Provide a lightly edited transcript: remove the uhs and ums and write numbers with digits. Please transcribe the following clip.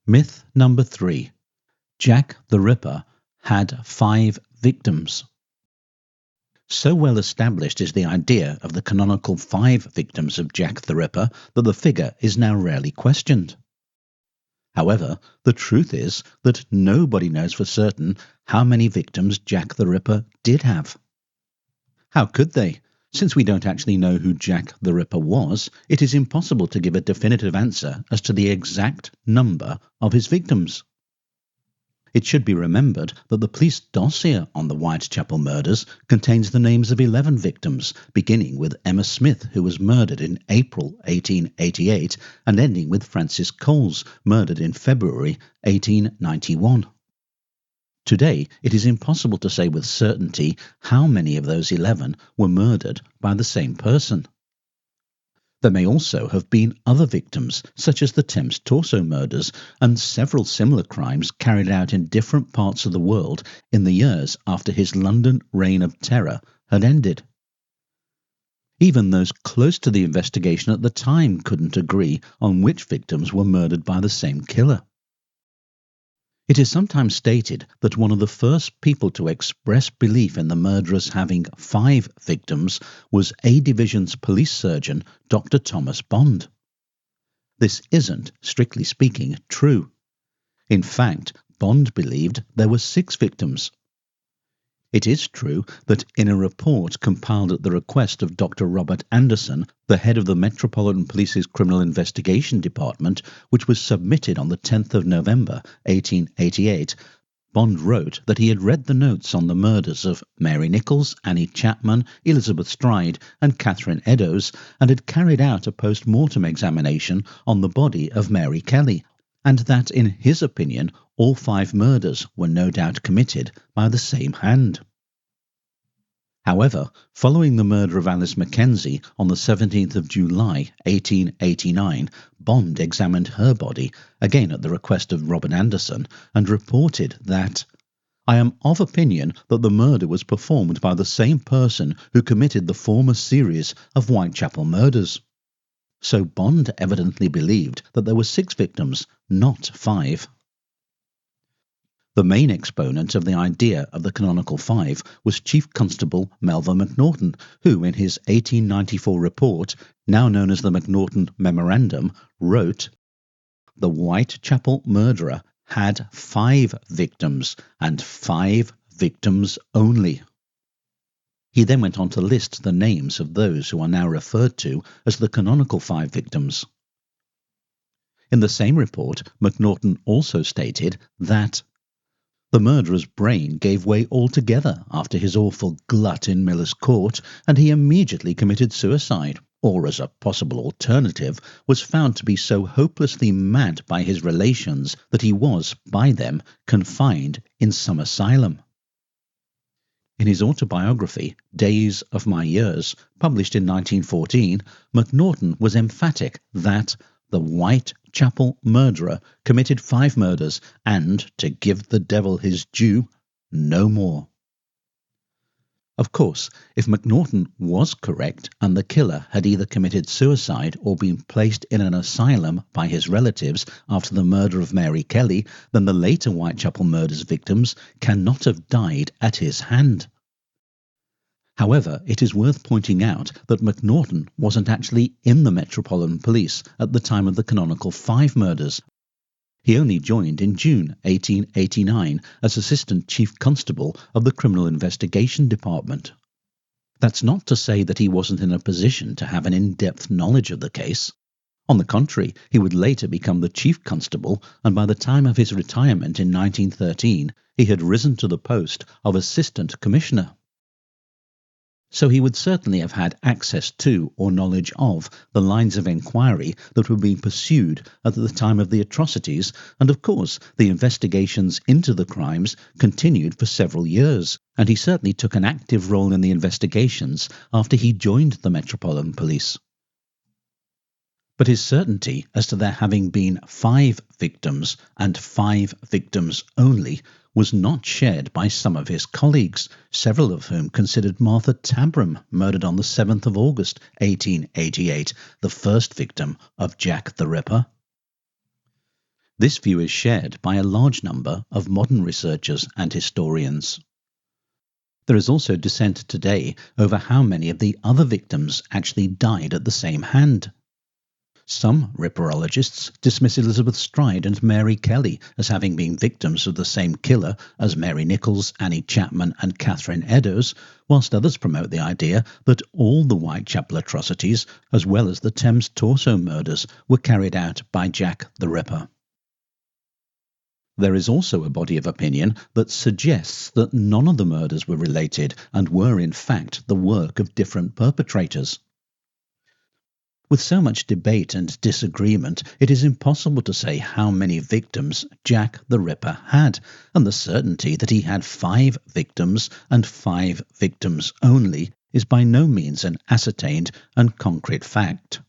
Myth number 3. Jack the Ripper had 5 victims. So well established is the idea of the canonical 5 victims of Jack the Ripper that the figure is now rarely questioned. However, the truth is that nobody knows for certain how many victims Jack the Ripper did have. How could they? Since we don't actually know who Jack the Ripper was, it is impossible to give a definitive answer as to the exact number of his victims. It should be remembered that the police dossier on the Whitechapel murders contains the names of 11 victims, beginning with Emma Smith, who was murdered in April 1888, and ending with Francis Coles, murdered in February 1891. Today, it is impossible to say with certainty how many of those 11 were murdered by the same person. There may also have been other victims, such as the Thames Torso murders and several similar crimes carried out in different parts of the world in the years after his London reign of terror had ended. Even those close to the investigation at the time couldn't agree on which victims were murdered by the same killer. It is sometimes stated that one of the first people to express belief in the murderers having 5 victims was A Division's police surgeon, Dr. Thomas Bond. This isn't, strictly speaking, true. In fact, Bond believed there were 6 victims. It is true that in a report compiled at the request of Dr. Robert Anderson, the head of the Metropolitan Police's Criminal Investigation Department, which was submitted on the 10th of November 1888, Bond wrote that he had read the notes on the murders of Mary Nichols, Annie Chapman, Elizabeth Stride and Catherine Eddowes, and had carried out a post-mortem examination on the body of Mary Kelly, and that, in his opinion, all 5 murders were no doubt committed by the same hand. However, following the murder of Alice Mackenzie on the 17th of July 1889, Bond examined her body, again at the request of Robert Anderson, and reported that, "I am of opinion that the murder was performed by the same person who committed the former series of Whitechapel murders." So Bond evidently believed that there were 6 victims, not 5. The main exponent of the idea of the Canonical Five was Chief Constable Melville McNaughton, who in his 1894 report, now known as the McNaughton Memorandum, wrote, "The Whitechapel murderer had 5 victims, and 5 victims only." He then went on to list the names of those who are now referred to as the Canonical 5 victims. In the same report, McNaughton also stated that the murderer's brain gave way altogether after his awful glut in Miller's Court, and he immediately committed suicide, or as a possible alternative, was found to be so hopelessly mad by his relations that he was, by them, confined in some asylum. In his autobiography, Days of My Years, published in 1914, McNaughton was emphatic that the Whitechapel murderer committed 5 murders and, to give the devil his due, no more. Of course, if McNaughton was correct and the killer had either committed suicide or been placed in an asylum by his relatives after the murder of Mary Kelly, then the later Whitechapel murders victims cannot have died at his hand. However, it is worth pointing out that McNaughton wasn't actually in the Metropolitan Police at the time of the Canonical 5 murders. He only joined in June 1889 as Assistant Chief Constable of the Criminal Investigation Department. That's not to say that he wasn't in a position to have an in-depth knowledge of the case. On the contrary, he would later become the Chief Constable, and by the time of his retirement in 1913, he had risen to the post of Assistant Commissioner. So he would certainly have had access to or knowledge of the lines of inquiry that were being pursued at the time of the atrocities, and of course the investigations into the crimes continued for several years, and he certainly took an active role in the investigations after he joined the Metropolitan Police. But his certainty as to there having been 5 victims and 5 victims only was not shared by some of his colleagues, several of whom considered Martha Tabram, murdered on the 7th of August 1888, the first victim of Jack the Ripper. This view is shared by a large number of modern researchers and historians. There is also dissent today over how many of the other victims actually died at the same hand. Some Ripperologists dismiss Elizabeth Stride and Mary Kelly as having been victims of the same killer as Mary Nichols, Annie Chapman and Catherine Eddowes, whilst others promote the idea that all the Whitechapel atrocities, as well as the Thames Torso murders, were carried out by Jack the Ripper. There is also a body of opinion that suggests that none of the murders were related and were in fact the work of different perpetrators. With so much debate and disagreement, it is impossible to say how many victims Jack the Ripper had, and the certainty that he had 5 victims and 5 victims only is by no means an ascertained and concrete fact.